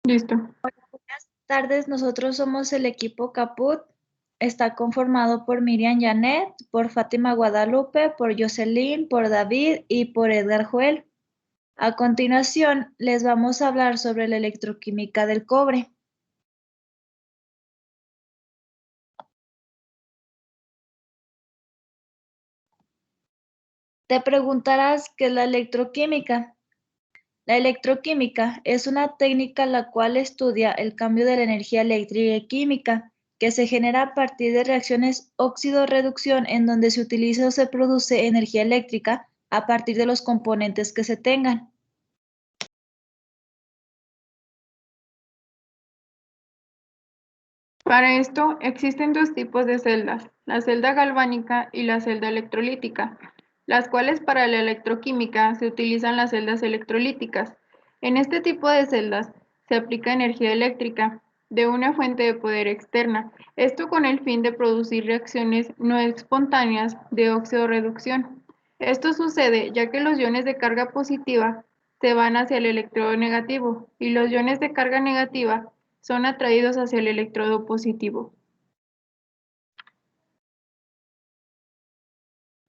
Listo. Buenas tardes, nosotros somos el equipo Caput. Está conformado por Miriam Janet, por Fátima Guadalupe, por Jocelyn, por David y por Edgar Joel. A continuación, les vamos a hablar sobre la electroquímica del cobre. Te preguntarás qué es la electroquímica. La electroquímica es una técnica la cual estudia el cambio de la energía eléctrica y química que se genera a partir de reacciones óxido-reducción en donde se utiliza o se produce energía eléctrica a partir de los componentes que se tengan. Para esto existen dos tipos de celdas, la celda galvánica y la celda electrolítica, las cuales para la electroquímica se utilizan las celdas electrolíticas. En este tipo de celdas se aplica energía eléctrica de una fuente de poder externa, esto con el fin de producir reacciones no espontáneas de óxido-reducción. Esto sucede ya que los iones de carga positiva se van hacia el electrodo negativo y los iones de carga negativa son atraídos hacia el electrodo positivo.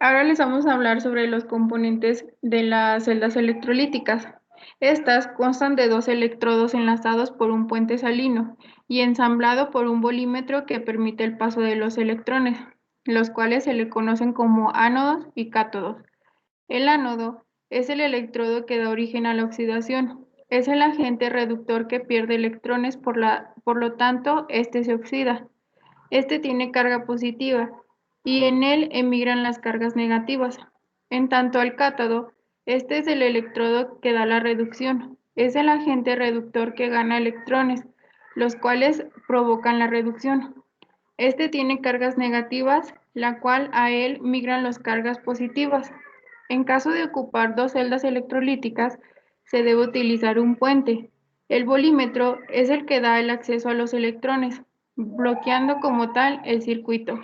Ahora les vamos a hablar sobre los componentes de las celdas electrolíticas. Estas constan de dos electrodos enlazados por un puente salino y ensamblado por un bolímetro que permite el paso de los electrones, los cuales se le conocen como ánodos y cátodos. El ánodo es el electrodo que da origen a la oxidación. Es el agente reductor que pierde electrones, por lo tanto, este se oxida. Este tiene carga positiva y en él emigran las cargas negativas. En tanto al cátodo, este es el electrodo que da la reducción. Es el agente reductor que gana electrones, los cuales provocan la reducción. Este tiene cargas negativas, la cual a él migran las cargas positivas. En caso de ocupar dos celdas electrolíticas, se debe utilizar un puente. El bolímetro es el que da el acceso a los electrones, bloqueando como tal el circuito.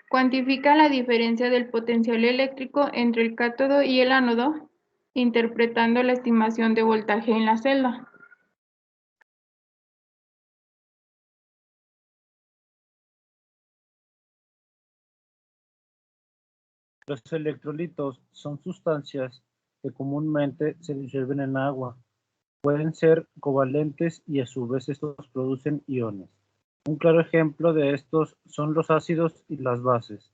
Cuantifica la diferencia del potencial eléctrico entre el cátodo y el ánodo, interpretando la estimación de voltaje en la celda. Los electrolitos son sustancias que comúnmente se disuelven en agua. Pueden ser covalentes y a su vez estos producen iones. Un claro ejemplo de estos son los ácidos y las bases.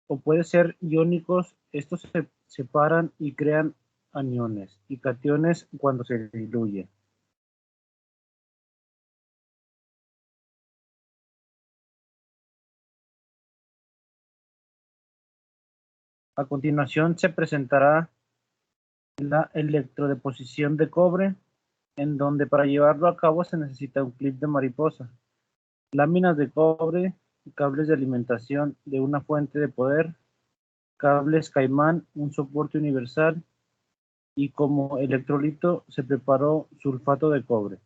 O puede ser iónicos, estos se separan y crean aniones y cationes cuando se diluyen. A continuación se presentará la electrodeposición de cobre, en donde para llevarlo a cabo se necesita un clip de mariposa, láminas de cobre, cables de alimentación de una fuente de poder, cables caimán, un soporte universal y como electrolito se preparó sulfato de cobre.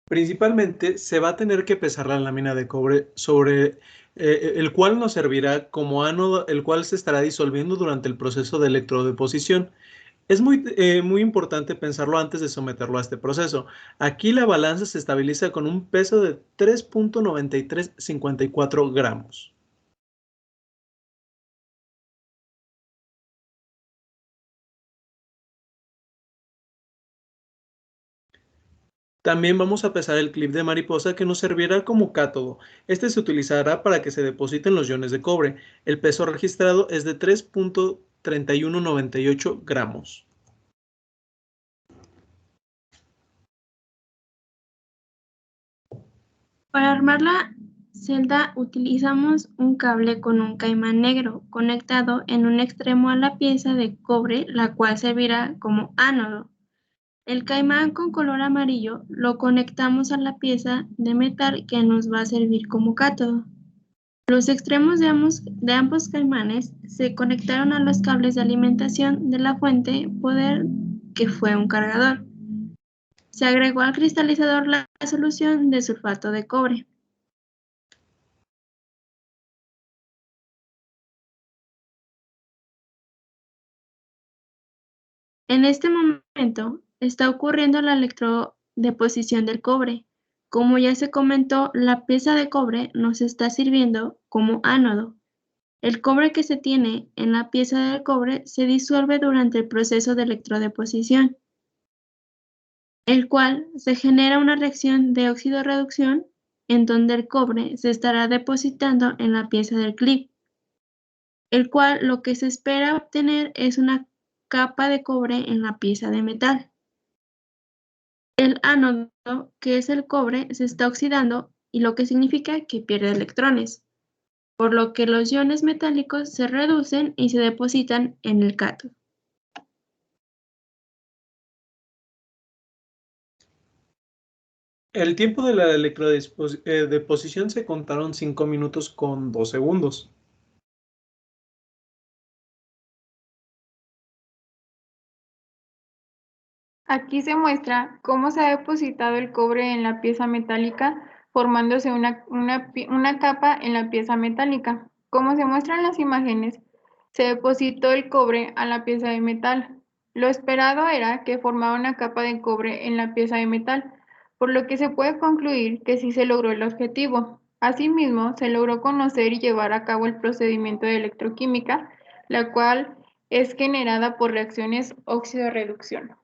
Principalmente se va a tener que pesar la lámina de cobre sobre el cual nos servirá como ánodo, el cual se estará disolviendo durante el proceso de electrodeposición. Es muy importante pensarlo antes de someterlo a este proceso. Aquí la balanza se estabiliza con un peso de 3.9354 gramos. También vamos a pesar el clip de mariposa que nos servirá como cátodo. Este se utilizará para que se depositen los iones de cobre. El peso registrado es de 3.3198 gramos. Para armar la celda utilizamos un cable con un caimán negro conectado en un extremo a la pieza de cobre, la cual servirá como ánodo. El caimán con color amarillo lo conectamos a la pieza de metal que nos va a servir como cátodo. Los extremos de ambos caimanes se conectaron a los cables de alimentación de la fuente poder, que fue un cargador. Se agregó al cristalizador la solución de sulfato de cobre. En este momento está ocurriendo la electrodeposición del cobre. Como ya se comentó, la pieza de cobre nos está sirviendo como ánodo. El cobre que se tiene en la pieza de cobre se disuelve durante el proceso de electrodeposición, el cual se genera una reacción de óxido-reducción en donde el cobre se estará depositando en la pieza del clip, el cual lo que se espera obtener es una capa de cobre en la pieza de metal. El ánodo, que es el cobre, se está oxidando y lo que significa que pierde electrones, por lo que los iones metálicos se reducen y se depositan en el cátodo. El tiempo de la electrodeposición se contaron 5 minutos con 2 segundos. Aquí se muestra cómo se ha depositado el cobre en la pieza metálica, formándose una capa en la pieza metálica. Como se muestra en las imágenes, se depositó el cobre a la pieza de metal. Lo esperado era que formara una capa de cobre en la pieza de metal, por lo que se puede concluir que sí se logró el objetivo. Asimismo, se logró conocer y llevar a cabo el procedimiento de electroquímica, la cual es generada por reacciones óxido-reducción.